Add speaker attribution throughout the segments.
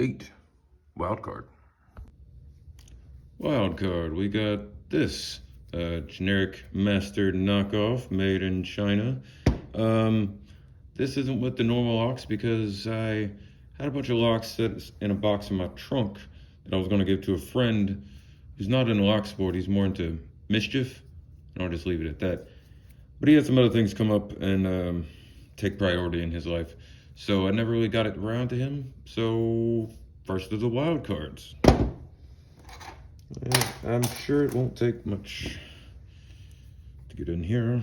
Speaker 1: 8. Wild card.
Speaker 2: Wild card, we got this generic master knockoff made in China. This isn't with the normal locks because I had a bunch of locks that in a box in my trunk that I was going to give to a friend who's not in lock sport. He's more into mischief, and I'll just leave it at that. But he had some other things come up and take priority in his life, so I never really got it around to him. So first of the wild cards. Yeah, I'm sure it won't take much to get in here.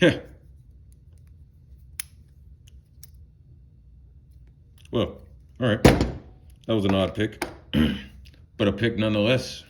Speaker 2: Yeah. Well, all right. That was an odd pick, but a pick nonetheless.